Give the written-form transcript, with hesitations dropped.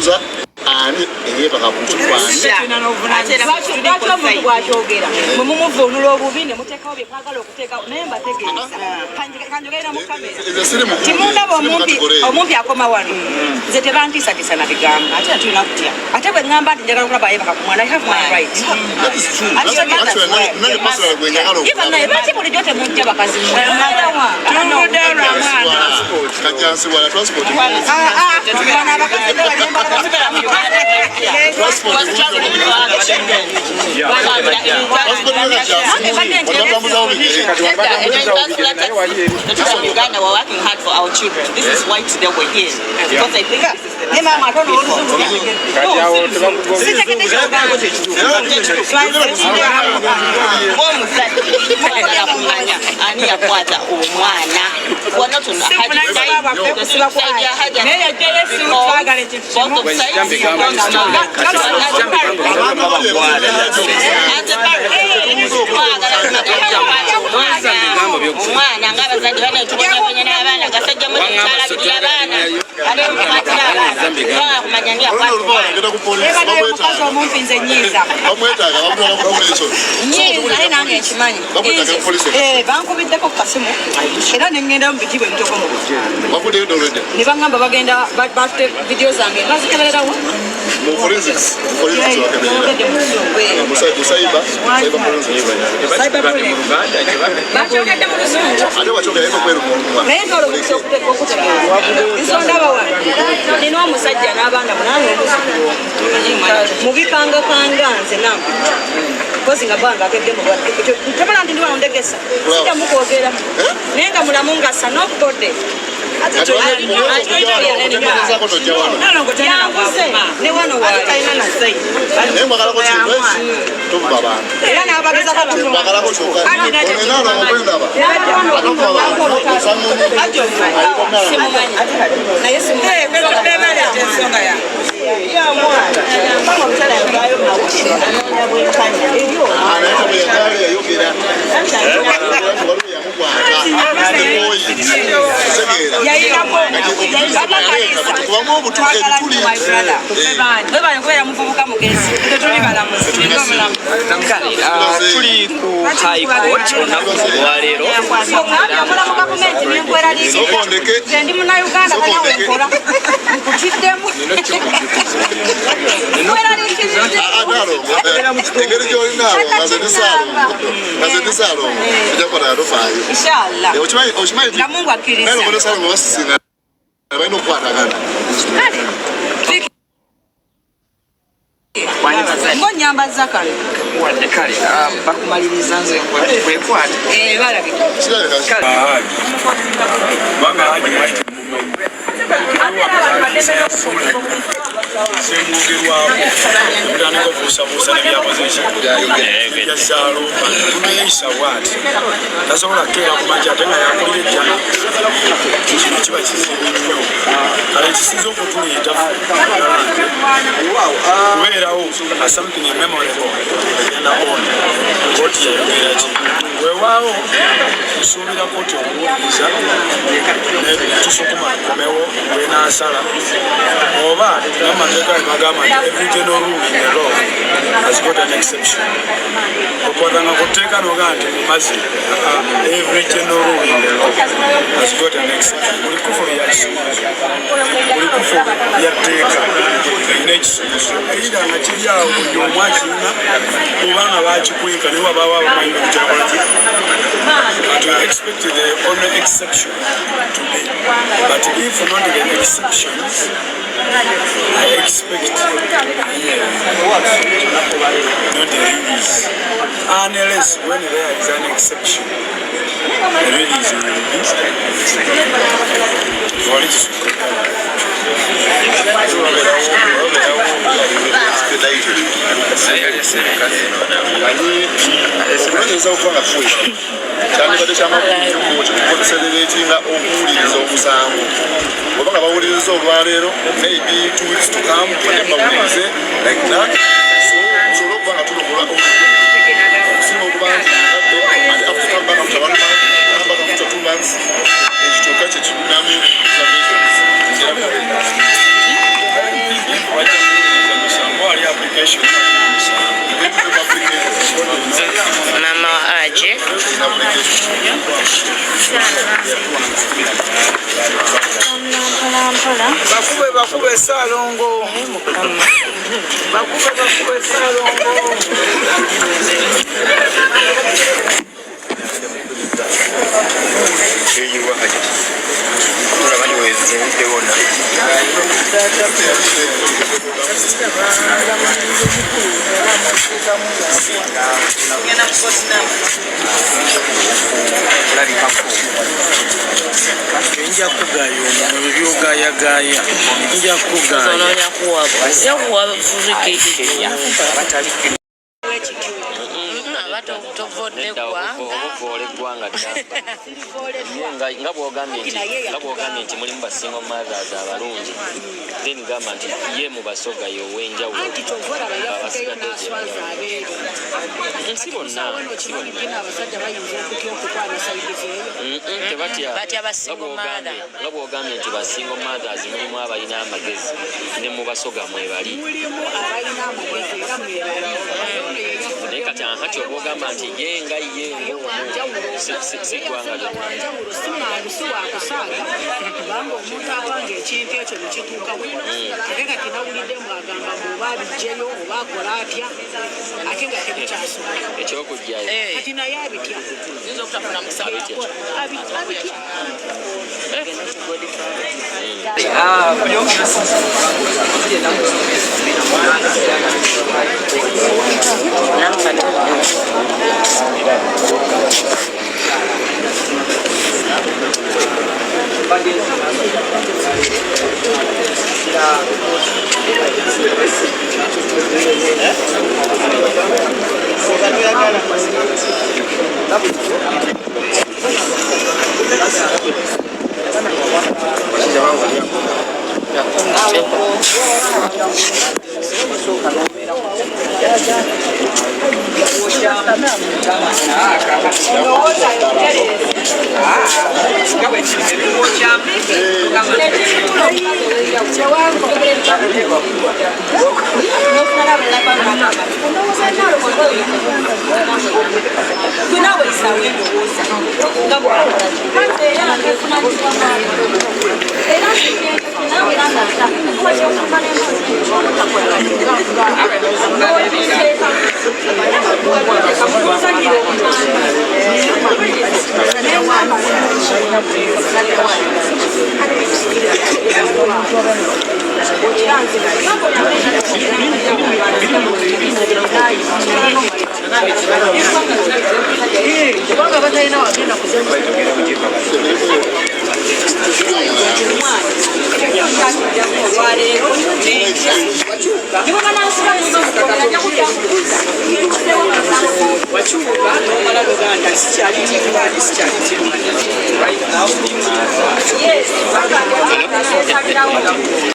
buuza ani eyeebaka ku kifaananyi lwaki omuntu bw'akyogera mwe mumuvunula obubi ne muteekawo bye mwagala okuteekawo naye mbategeeza kanjogerera mu kamera timundaba omumpi akoma wano nze tebantiisatiisa na bigambo ate tulina kutya ate bwe ŋŋamba nti njagala okulaba ayebaka ku mwana I have my right naye lwaki bulijjo temujja bakazi Uganda were working hard for our children. This is why today we're here. Because I think bankubiddeko ku kasimu era nengenda mu bikibu emitokomo ne baŋŋamba bagenda batte vidiyo zange bazikebererawo bakyogedde mu luzungu naye nolobukisa okutegeera nsondabawa nina omusajja n'abaana munaana omuzukulu mubikangakanga nze nambi kozi nga banga akedde mutemala nti ndi wano ndegesa sijja mukwogera naye nga mulamu ngasa nokutodde ne wano era n'abagezako kubera muvubuka mugezi tetuli balamuzi tuli ku high court olunaku olwaleero okola mu gavumenti nenkweraliikiriza ndi munnauganda kanawekola nkukiddemu engeri gyolinaabo ngaze ndisaalo ejakola atofaayo inshallah okimanyi nga Mungu akkiriza naye okolesalo nga basisina balina okukwatagana ngonyambaza kale wadde kale bakumaliriza nze kwekwata balabika semwogerwako mutandika okubuusabuusa nebyakozesa yazaalo tunayeyisa bwati tasobola kukeera ku makya ate nga yakulira ejjana kino kiba kizibu nnyo kale kisinza okutuleeta kubeerawo something memorable agenda on kooti yayogera ki weewaawo tusuubira kooti okuwuliriza tusukuma tukomewo wenaasala oba n'amateeka bagamba nti every general rule in the law has got an exception okwatanga ku tteeka nogaa nti mumazi every general rule in the law has got an exception buli kufulu ya kisuubizo buli kufulu ya tteeka erina ekisuubizo era nga kiri awo buli omu akirina obanga bakikweka naye wabaawo abamanyi okukyakola ki but we expect the only exception to be but if not the exceptions I expect not the rules unless when there is an exception the rules will be what is kyandibadde kyamakubo kyetukozesereretinga okuwuliriza omusango oba nga bawuliriza olwaleero maybe 2 weeks to come bade bawulirize like that so tusobole okuba nga tulokola okusinga okuba nti afterbaka mutabaka muta 2 months ekitooka kyekikunamu bakube Ssalongo bakube Ssalongo nja kugaya omwoyo byogayagaya nja kugaya nga bwogambye nti mulimu basingo mothers abalungi then gamba nti ye mu basoga y'ow'enjawulo abasigadde si bonna nga bwogambye nti basingo mothers mulimu abalina amagezi ne mu basoga mwebali naye kati akati oba ogamba nti yenga ye sigwanga kubanga omuntu apanga ekintu ekyo nekituuka bwe ate nga tinawulidde mbwagamba bwoba abijjeyo oba akola atya ate nga tebikyasobola ekyokujjayo kati naye abitya Yes.